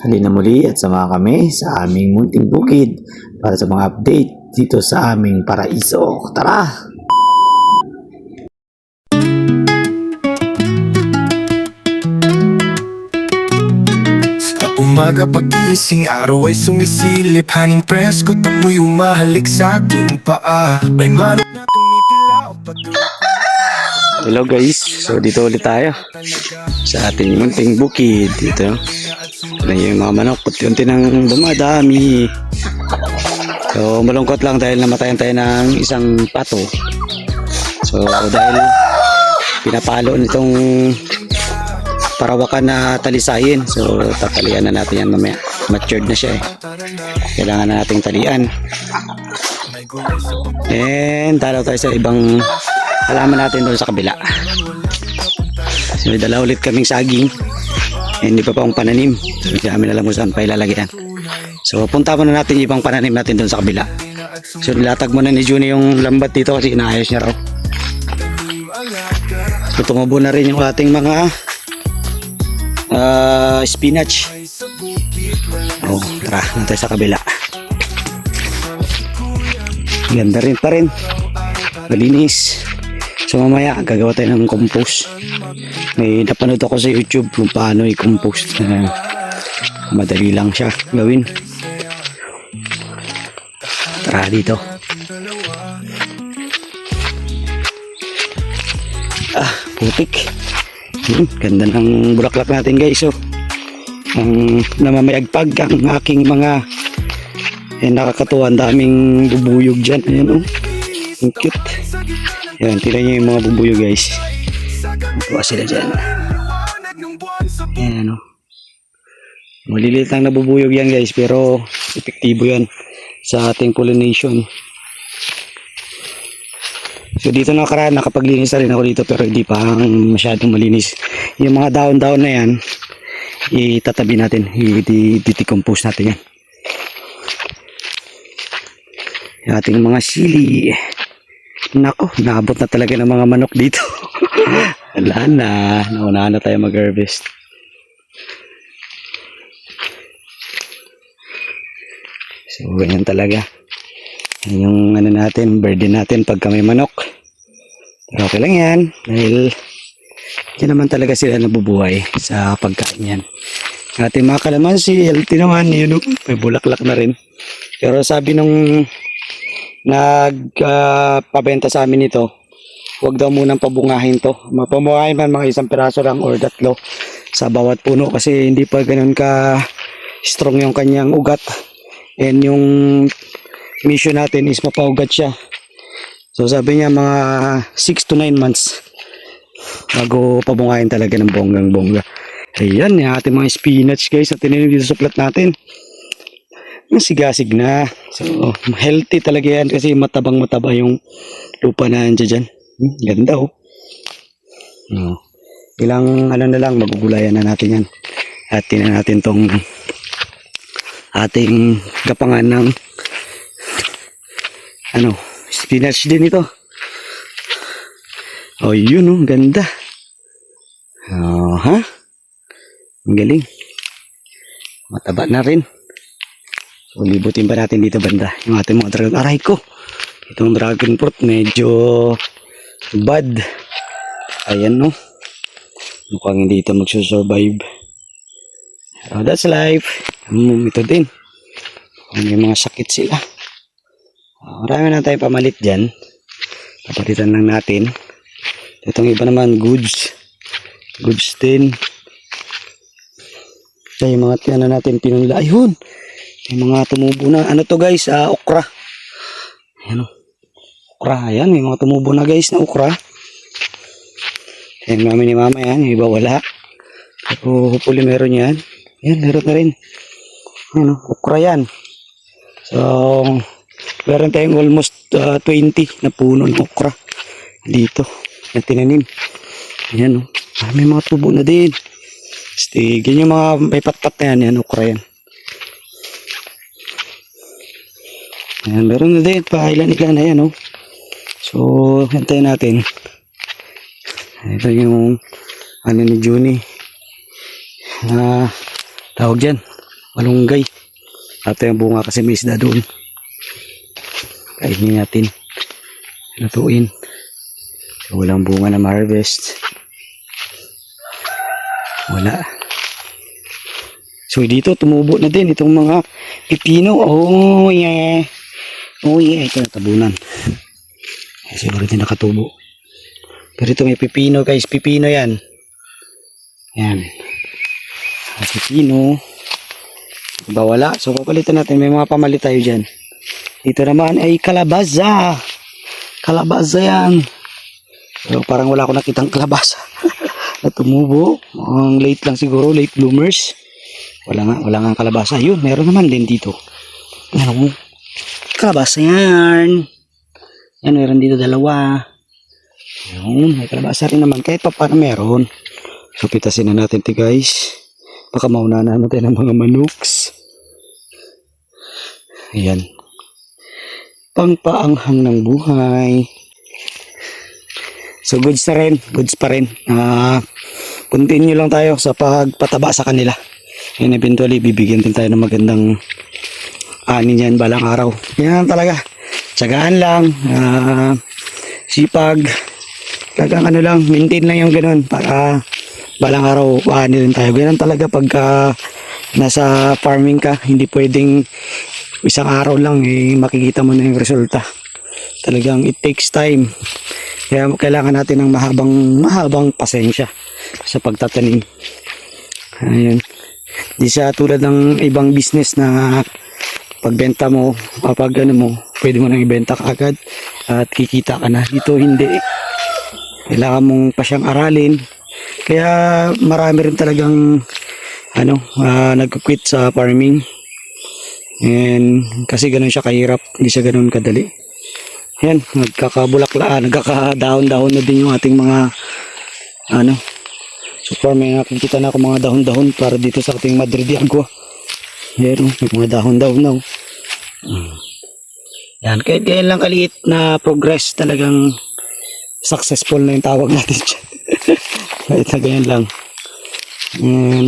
Halina muli at samahan kami sa aming munting bukid para sa mga update dito sa aming paraiso. Tara! Umaga pagising, araw ay sumisilip, hangin presko, tamoy umahalik sa aking paa. May manok na tumitilao Hello guys, so dito ulit tayo sa ating munting bukid dito. Ito yung mga manok, kunti nang dumadami. So malungkot lang dahil namatayan tayo ng isang pato. So dahil pinapalo nitong parawakan na talisayin, so tatalian na natin yan mamaya. Matured na siya eh, kailangan na nating talian. And talo tayo sa ibang halaman natin doon sa kabila. So may dala ulit kaming saging, hindi pa akong pananim, hindi namin alam kung saan pa ilalagyan. So punta muna natin yung ibang pananim natin doon sa kabila. So nilatag muna ni Juni yung lambat dito kasi inaayos niya raw. So tumubo na rin yung ating mga spinach. Oh, tara natin sa kabila. Ganda rin pa rin, malinis. So mamaya gagawa tayo ng compost. May napanood ako sa YouTube kung paano i-compost. Madali lang siya gawin. Tara dito. Putik. Ganda ng bulaklak natin guys. So ang namamayagpag ang aking mga nakakatuwa, ang daming bubuyog dyan. Ayan oh, ang cute. Yan, tignan nyo yung mga bubuyog guys. Tuwa sila dyan. Ayan oh, maliliit lang na bubuyog yan guys, pero epektibo yan sa ating pollination. So dito nakaraan nakapaglinis na rin ako dito, pero hindi pa masyadong malinis. Yung mga daon-daon na yan itatabi natin, i-decompose natin yan. Yung ating mga sili, nako, naabot na talaga ng mga manok dito. Wala na, naunahan na tayo mag-harvest. So ganyan talaga yung ano natin, burden natin pagka may manok. Pero okay lang yan, dahil yan naman talaga sila nabubuhay sa pagkain yan. Ating mga kalamansi, healthy naman, yun, may bulaklak na rin. Pero sabi nung nagpabenta sa amin ito, huwag daw munang pabungahin to. Mapabungahin man mga isang piraso lang or tatlo sa bawat puno, kasi hindi pa ganun ka strong yung kanyang ugat. And yung mission natin is mapaugat siya. So sabi niya mga 6 to 9 months bago pabungahin talaga ng bonggang bongga. Ayan yung ating mga spinach guys at tinanim dito sa plat natin. Masigasig na. So healthy talaga yan kasi matabang mataba yung lupa na andyan dyan. Ganda oh. Ilang ano na lang, magugulayan na natin yan. At tinan natin tong ating gapangan ng ano, spinach din ito. Oh, yun oh, ganda. Oh, ha? Ang galing. Mataba na rin. So, libutin pa natin dito banda yung ating mga dragon. Aray ko, itong dragon fruit medyo bad. Ayan no, mukhang hindi ito magsusurvive. Oh, that's life. Ito din, may mga sakit sila. Marami na tayo pamalit dyan, papalitan lang natin. Itong iba naman goods din. Kaya yung mga ano natin pinunla, ayun, yung mga tumubo na ano to guys, okra. Ayan o, okra, ayan, may mga tumubo na guys na okra. Ayan, mami ni mama yan, yung iba wala. So hopefully meron yan. Ayan, meron na rin. Ayan o, okra yan. So meron tayong almost 20 na puno ng okra dito na tinanim. Ayan o, may mga tubo na din. Ganyan yung mga may patpat na yan, yan okra yan. Ayan, meron na din pa ilan-ilan na yan o. So hintayin natin. Ito yung ano ni Juni, tawag dyan, malunggay. At yung bunga kasi may isda doon. Kainin natin. Lutuin. So, walang bunga na ma-harvest. Wala. So dito tumubo na din itong mga pipino. Oh yeah. Oh yeah. Ito natabunan. Siguro din nakatubo. Pero ito may pipino guys. Pipino yan. Yan. Pipino. Diba wala? So papalitan natin. May mga pamalit tayo dyan. Dito naman ay kalabaza. Kalabaza yan. Pero parang wala ko nakitang kalabasa. Na tumubo. Ang late lang siguro. Late bloomers. Wala nga kalabasa. Yun, meron naman din dito. Ano? Kalabasa yan. Yan, meron dito dalawa. Yun, may kalabasa rin naman. Kahit pa paano meron. So, pitasin na natin ito guys. Baka mauna na natin ang mga manuks. Ayan. Pangpaanghang ng buhay. So, goods na rin. Goods pa rin. Continue lang tayo sa pagpataba sa kanila. And eventually, bibigyan din tayo ng magandang ani niyan balang araw. Yan talaga. Tsagaan lang. Sipag. Talagang ano lang, maintain lang yung ganun. Para balang araw, ani rin tayo. Ganun talaga pagka nasa farming ka. Hindi pwedeng isang araw lang makikita mo na yung resulta. Talagang it takes time. Kaya kailangan natin ng mahabang pasensya sa pagtatanim. Ayun. Di siya tulad ng ibang business na pagbenta mo, kapag ano mo, pwede mo nang ibenta kaagad at kikita ka na. Dito hindi. Kailangan mong pa siyang aralin. Kaya marami rin talagang nagko-quit sa farming. And kasi ganun siya kahirap, hindi siya ganun kadali. Yan, nagkakadahon-dahon na din yung ating mga so far may nakikita na ako mga dahon-dahon para dito sa ating Madre de Agua. Yan, may mga dahon-dahon na. Yan, kahit ganyan lang kaliit na progress, talagang successful na yung tawag natin dyan. Kahit na ganyan lang.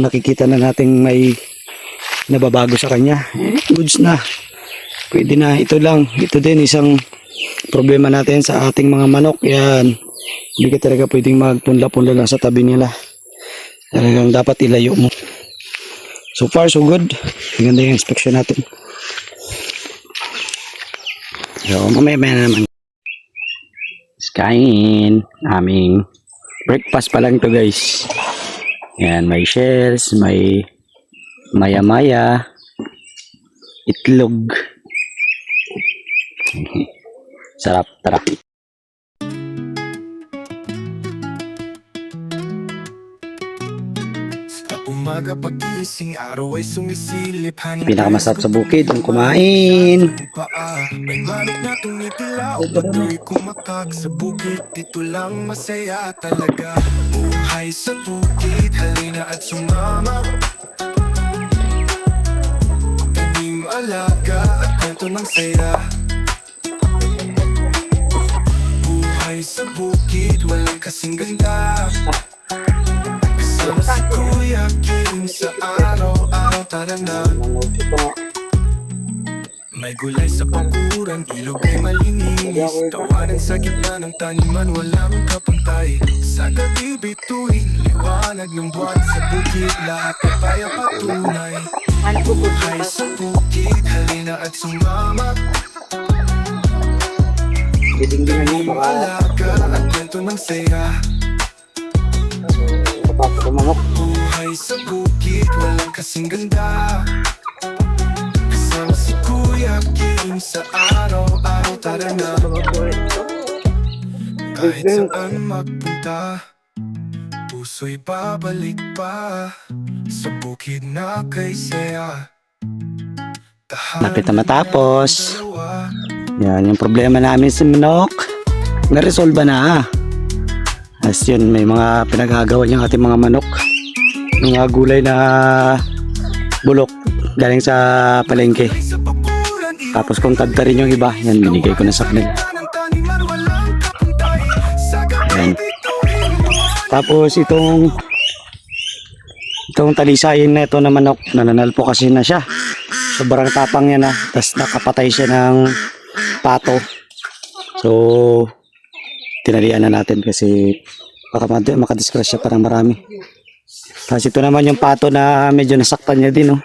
Nakikita na natin may nababago sa kanya. Goods na. Pwede na. Ito lang. Ito din isang problema natin sa ating mga manok. Yan. Hindi ka talaga pwedeng magpunla-punla lang sa tabi nila. Talagang dapat ilayo mo. So far so good. Maganda yung inspection natin. So mamaya na naman. Kain. Aming breakfast pa lang to guys. Yan, may shells, may maya-maya, itlog. Sarap, tara. Umaga pagising, araw ay sumisilip. Pinakamasarap sa bukid ang kumain. May manok na tumikilaw, patuloy kumakag sa bukid. Dito lang masaya talaga. Buhay sa bukid, halina at sumama. Tanim, alaga at kwento ng saya. Buhay sa bukid, walang kasing ganda. Kasama si Kuya Kim sa araw-araw, tara na. May gulay sa pakuran, ilog ay malinis. Tawanan sa gitna ng taniman, walang kapantay. Sa gabi bituin, liwanag ng buwan sa bukid. Lahat ay paya patunay. Buhay sa bukid, halina at sumama. Alaga at kwento ng saya. Buhay sa bukid, walang kasing ganda. Kasama si Kuya Kim sa araw-araw, tara na. Kahit saan magpunta, puso'y babalik pa sa bukid na kay saya. Lapit na matapos. Yan, yung problema namin sa manok, na-resolve na. As yun, may mga pinagagawa yung ating mga manok. Mga gulay na bulok galing sa palengke. Tapos kung tagta rin yung iba, yan, binigay ko na sa kanila. Yan. Tapos ito Itong talisayin na ito na manok, nananalpo kasi na siya. Sobrang tapang niya na. Tapos nakapatay siya ng pato. So, tinalian na natin kasi baka makadisgrasya parang marami. Tapos ito naman yung pato na medyo nasaktan niya din, oh.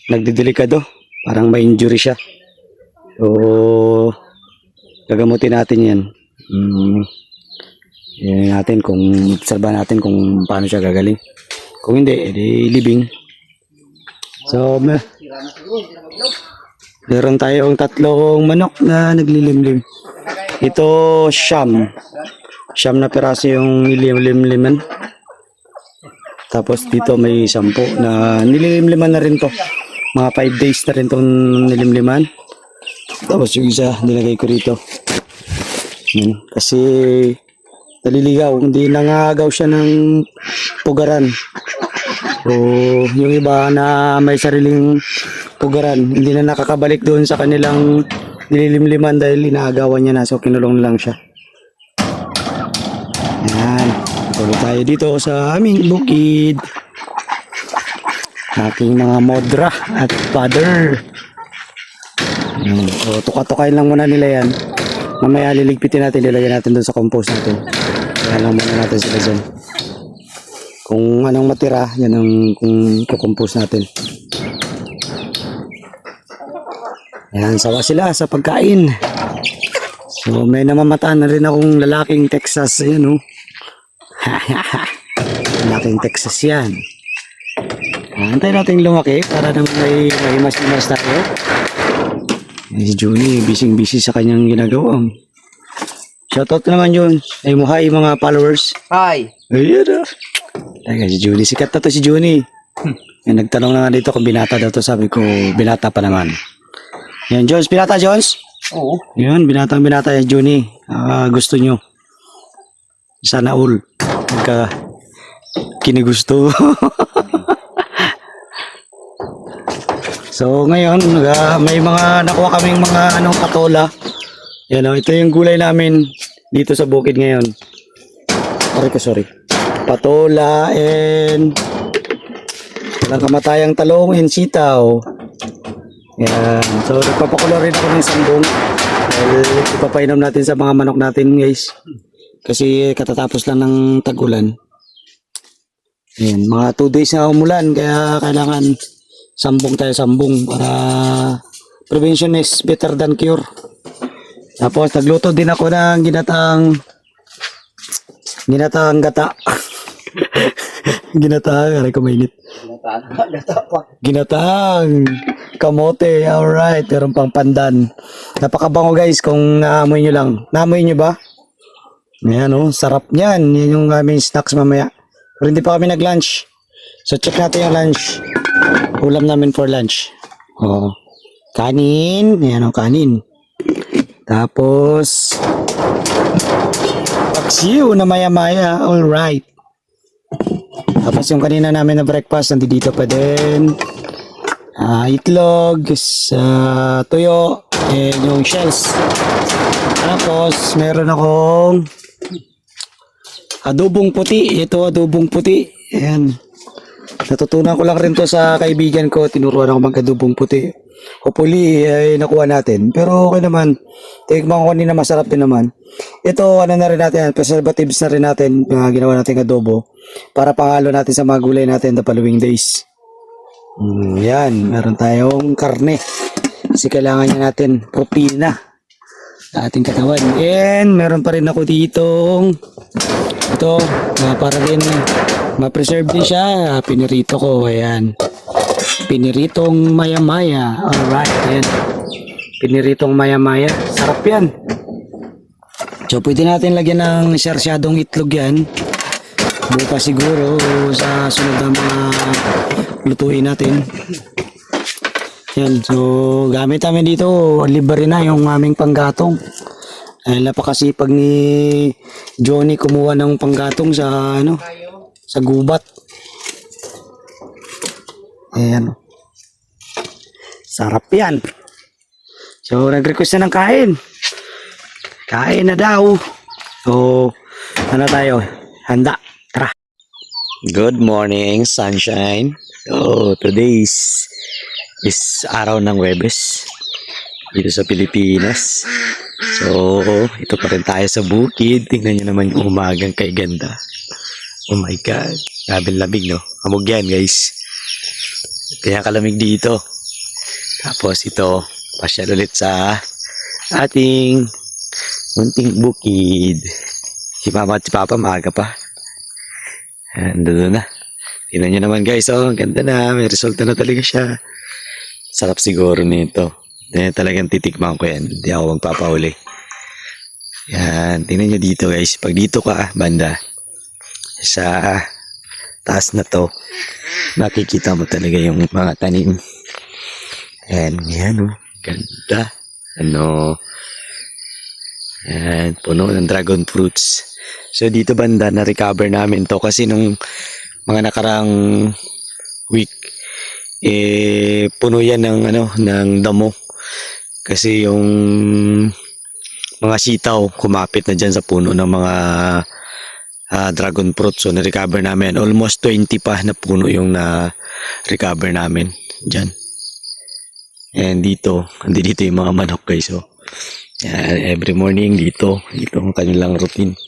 Nagdidelikado. Parang may injury siya. So, gagamutin natin yan. Yan natin kung obserba natin kung paano siya gagaling. Kung hindi, edi libing. So, meron tayong tatlong manok na naglilimlim. Ito, siyam. Siyam na piraso yung nilimliman. Tapos dito may 10 na nilimliman na rin to. Mga 5 days na rin itong nilimliman. Tapos yung isa nilagay ko rito. Yan. Kasi naliligaw. Hindi nangagaw siya ng pugaran. So yung iba na may sariling pugaran, hindi na nakakabalik doon sa kanilang nililimliman dahil inaagawan niya na. So kinulong lang siya. Yan. Tuloy tayo dito sa aming bukid. Aking mga modra at father. So, tuka-tukain lang muna nila yan. Mamaya liligpitin natin, lilagyan natin doon sa compost natin. Kaya lang muna natin sila dyan. Kung anong matira, yan ang kung kukompose natin. Yan, sawa sila sa pagkain. So, may namamataan na rin akong lalaking Texas. Ayan, oh. Lalaking Texas yan. Antay natin lumaki para naman may mas tayo. Si Juni, busy sa kanyang ginagawa. Shoutout naman yun. Ay mo, hi mga followers. Hi! Ayan, teka, si Juni. Sikat na to si Juni. Nagtanong na nga dito kung binata daw to. Sabi ko, binata pa naman. Yan, Jones. Binata, Jones? Oo. Yan, binata yan, Juni. Gusto nyo. Sana all. Pagka kinigusto. So ngayon, may mga nakuha kaming mga patola. Yan, ito yung gulay namin dito sa bukid ngayon. Sorry. Patola and walang kamatayang talong and sitaw. Yan. So nagpapakulo rin ako ng sambong. Ipapainom natin sa mga manok natin, guys. Kasi katatapos lang ng tag-ulan. Yan, mga 2 days na umulan kaya kailangan sambong para prevention is better than cure. Tapos nagluto din ako ng ginataang gata. Ginataang, aray ko mainit. Ginataang kamote, alright. Meron pang pandan. Napakabango, guys, kung naamoy nyo lang. Naamoy nyo ba? Ayan, oh, sarap niyan. Yan yung aming snacks mamaya. Pero hindi pa kami nag-lunch. So check natin yung lunch. Ulam namin for lunch. Oh, kanin. Ayan, oh, kanin. Tapos paksiw na maya-maya. Alright. Tapos yung kanina namin na breakfast, nandito pa din. Itlog, tuyo, and yung shells. Tapos meron akong adobong puti. Ito adobong puti. Ayan. Natutunan ko lang rin to sa kaibigan ko. Tinuruan ako mag-adobong puti. Hopefully, ay nakuha natin. Pero okay naman. Tignan ko kanina, masarap din naman. Ito, ano na rin natin, preservatives na rin natin, ginawa natin adobo. Para pangalo natin sa mga gulay natin the following days. Yan, meron tayong karne. Kasi kailangan niya natin protina sa ating katawan. And meron pa rin ako ditong ito, para din ma-preserve din siya. Pinirito ko, ayan. Piniritong maya-maya. Alright, ayan. Piniritong maya-maya. Sarap yan. So, pwede natin lagyan ng sarsyadong itlog yan. Bukas siguro sa sunod na mga lutuin natin. Yan. So, gamit namin dito. Libre na yung aming panggatong. Napakasipag ni Johnny kumuha ng panggatong sa sa gubat. Ayan. Sarap yan. So, nag-request na ng kain. Kain na daw. So, ano tayo? Handa. Tara. Good morning, sunshine. So, today is araw ng Webes dito sa Pilipinas. So, ito pa rin tayo sa bukid. Tingnan nyo naman yung umagang kay ganda. Oh my God. Grabe lamig, no? Amog yan, guys. Kaya kalamig dito. Tapos ito, pasyal ulit sa ating munting bukid. Si Mama at si Papa maaga pa. Andun na. Tingnan nyo naman guys, oh, ganda na. May resulta na talaga siya. Sarap siguro nito. Talagang titikman ko yan. Hindi ako magpapauli. Yan, tingnan nyo dito guys. Pag dito ka, banda, sa taas na to, makikita mo talaga yung mga tanim. And yan, oh, ganda. Ano, yan, puno ng dragon fruits. So dito banda, na-recover namin to kasi nung mga nakarang week, puno yan ng, ng damo. Kasi yung mga sitaw, kumapit na dyan sa puno ng mga dragon fruit. So na-recover namin. Almost 20 pa na puno yung na-recover namin dyan. And dito yung mga manok guys. So, every morning dito ang kanilang routine.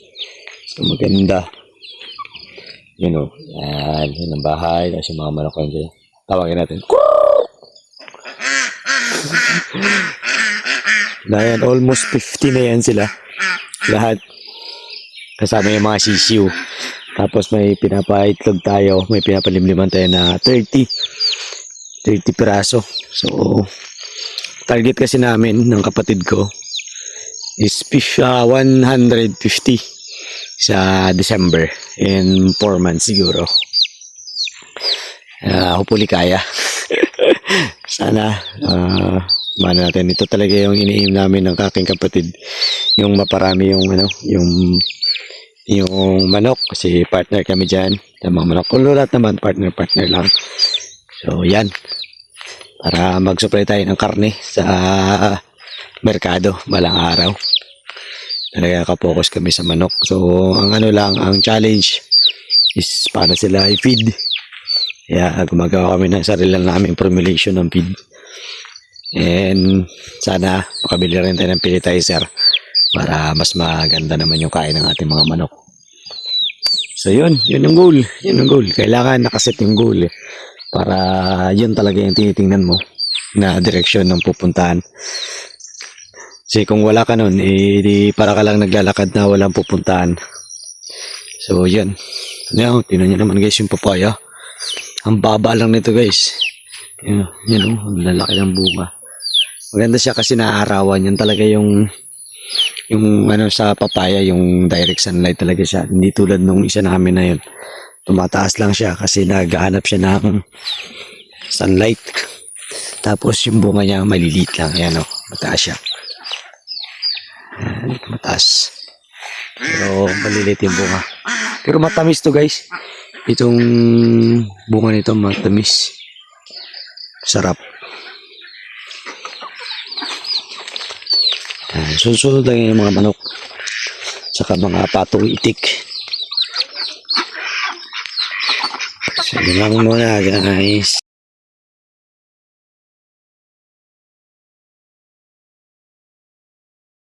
So maganda. Yan o. Yan ang bahay. Tapos yung mga manok dyan. Tawagin natin. Yan, almost 50 na yan sila. Lahat. Kasama yung mga sisiw. Tapos may pinapaitlog tayo. May pinapalimliman tayo na 30 piraso. So, target kasi namin ng kapatid ko is 150 sa December in 4 months siguro. Hopefully kaya. Sana mana natin. Ito talaga yung iniim namin ng aking kapatid, yung maparami yung yung manok kasi partner kami dyan ng mga manok. Kung lahat naman partner lang. So yan, para mag-supply tayo ng karne sa merkado balang araw. Talaga ka-focus kami sa manok. So ang ang challenge is para sila i-feed. Kaya gumagawa kami ng sarili namin formulation ng feed. And sana makabili rin tayo ng pelletizer para mas maganda naman yung kain ng ating mga manok. So yun ang goal. Kailangan nakaset yung goal para yun talaga yung tinitingnan mo na direksyon ng pupuntahan. Kasi kung wala ka nun, para ka lang naglalakad na walang pupuntahan. So yun. Tingnan nyo naman guys yung papaya. Ang baba lang nito guys. Yan ang lalaki ng bunga. Maganda siya kasi naaarawan. Yan talaga yung sa papaya, yung direct sunlight talaga siya. Hindi tulad nung isa namin na yun. Tumataas lang siya kasi naghahanap siya ng sunlight. Tapos yung bunga niya maliliit lang. Ayan o, mataas siya. Mataas. Pero maliliit yung bunga. Pero matamis to guys. Itong bunga nito matamis. Sarap. Susunod lang yung mga manok. Saka mga patong itik. So, yun lang muna guys.